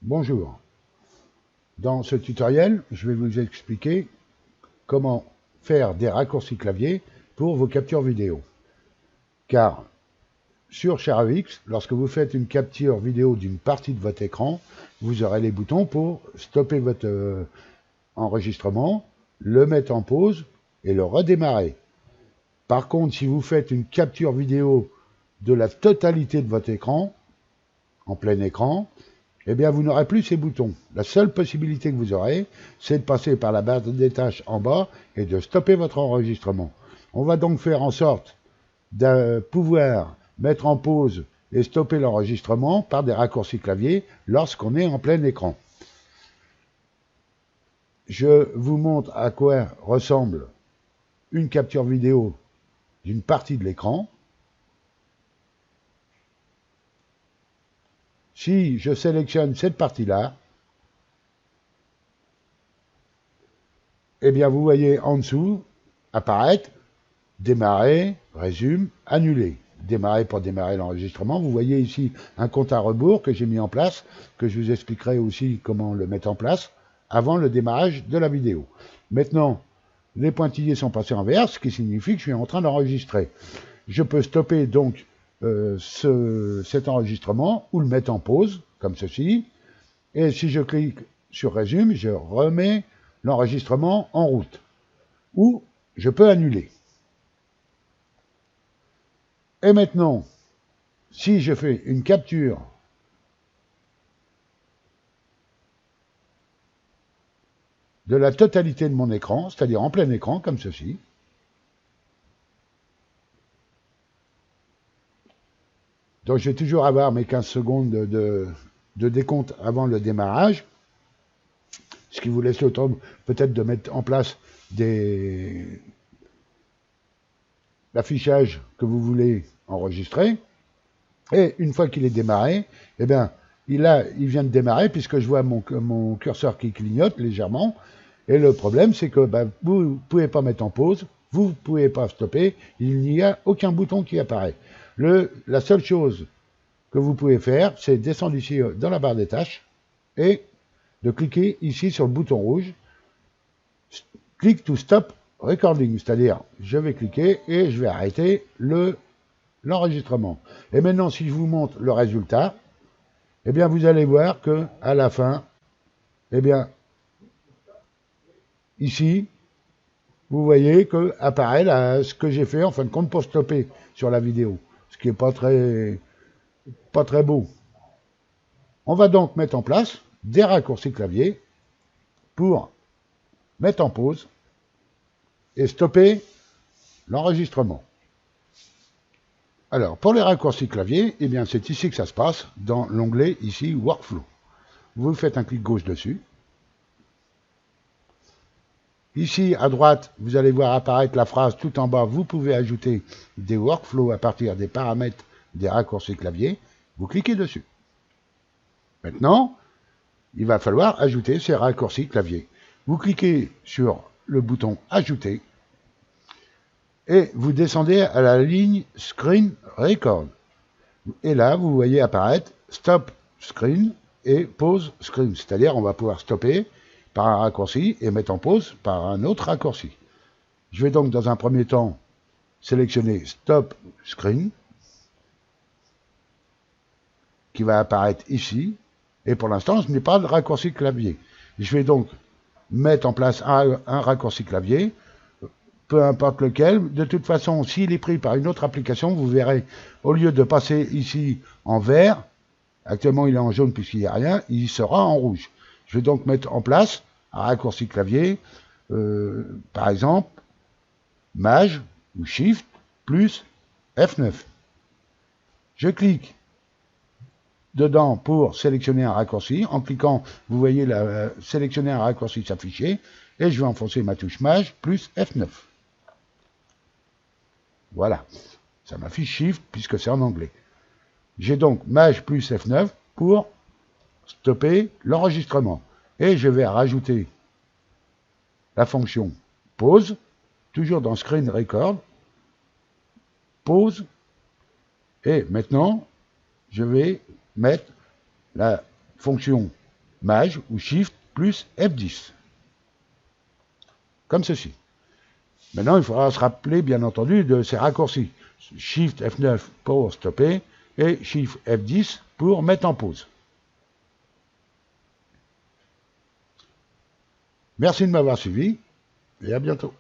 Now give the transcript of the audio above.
Bonjour. Dans ce tutoriel, je vais vous expliquer comment faire des raccourcis clavier pour vos captures vidéo. Car sur CharEX, lorsque vous faites une capture vidéo d'une partie de votre écran, vous aurez les boutons pour stopper votre enregistrement, le mettre en pause et le redémarrer. Par contre, si vous faites une capture vidéo de la totalité de votre écran, en plein écran, eh bien, vous n'aurez plus ces boutons. La seule possibilité que vous aurez, c'est de passer par la barre des tâches en bas et de stopper votre enregistrement. On va donc faire en sorte de pouvoir mettre en pause et stopper l'enregistrement par des raccourcis clavier lorsqu'on est en plein écran. Je vous montre à quoi ressemble une capture vidéo d'une partie de l'écran. Si je sélectionne cette partie-là, eh bien vous voyez en dessous apparaître démarrer, résume, annuler. Démarrer pour démarrer l'enregistrement. Vous voyez ici un compte à rebours que j'ai mis en place, que je vous expliquerai aussi comment le mettre en place avant le démarrage de la vidéo. Maintenant, les pointillés sont passés en vert, ce qui signifie que je suis en train d'enregistrer. Je peux stopper donc cet enregistrement ou le mettre en pause, comme ceci. Et si je clique sur résume, je remets l'enregistrement en route. Ou je peux annuler. Et maintenant, si je fais une capture de la totalité de mon écran, c'est-à-dire en plein écran, comme ceci, donc je vais toujours avoir mes 15 secondes de décompte avant le démarrage, ce qui vous laisse le temps peut-être de mettre en place l'affichage que vous voulez enregistrer. Et une fois qu'il est démarré, eh bien, il vient de démarrer puisque je vois mon curseur qui clignote légèrement. Et le problème, c'est que vous ne pouvez pas mettre en pause, vous ne pouvez pas stopper, il n'y a aucun bouton qui apparaît. La seule chose que vous pouvez faire, c'est descendre ici dans la barre des tâches et de cliquer ici sur le bouton rouge, click to stop recording, c'est-à-dire je vais cliquer et je vais arrêter l'enregistrement. Et maintenant, si je vous montre le résultat, eh bien vous allez voir que à la fin, eh bien ici, vous voyez que apparaît ce que j'ai fait en fin de compte pour stopper sur la vidéo, ce qui n'est pas très beau. On va donc mettre en place des raccourcis clavier pour mettre en pause et stopper l'enregistrement. Alors, pour les raccourcis clavier, eh bien c'est ici que ça se passe, dans l'onglet ici Workflow. Vous faites un clic gauche dessus. Ici, à droite, vous allez voir apparaître la phrase tout en bas. Vous pouvez ajouter des workflows à partir des paramètres des raccourcis clavier. Vous cliquez dessus. Maintenant, il va falloir ajouter ces raccourcis clavier. Vous cliquez sur le bouton Ajouter et vous descendez à la ligne Screen Record. Et là, vous voyez apparaître Stop Screen et Pause Screen. C'est-à-dire, on va pouvoir stopper par un raccourci et mettre en pause par un autre raccourci. Je vais donc dans un premier temps sélectionner Stop Screen qui va apparaître ici et pour l'instant je n'ai pas de raccourci clavier. Je vais donc mettre en place un raccourci clavier, peu importe lequel. De toute façon, s'il est pris par une autre application, vous verrez, au lieu de passer ici en vert, actuellement il est en jaune puisqu'il n'y a rien, il sera en rouge. Je vais donc mettre en place un raccourci clavier, par exemple, Maj ou Shift plus F9. Je clique dedans pour sélectionner un raccourci. En cliquant, vous voyez sélectionner un raccourci s'afficher et je vais enfoncer ma touche Maj plus F9. Voilà, ça m'affiche Shift puisque c'est en anglais. J'ai donc Maj plus F9 pour stopper l'enregistrement. Et je vais rajouter la fonction pause, toujours dans Screen Record, pause, et maintenant, je vais mettre la fonction Maj ou Shift plus F10. Comme ceci. Maintenant, il faudra se rappeler, bien entendu, de ces raccourcis. Shift F9 pour stopper et Shift F10 pour mettre en pause. Merci de m'avoir suivi et à bientôt.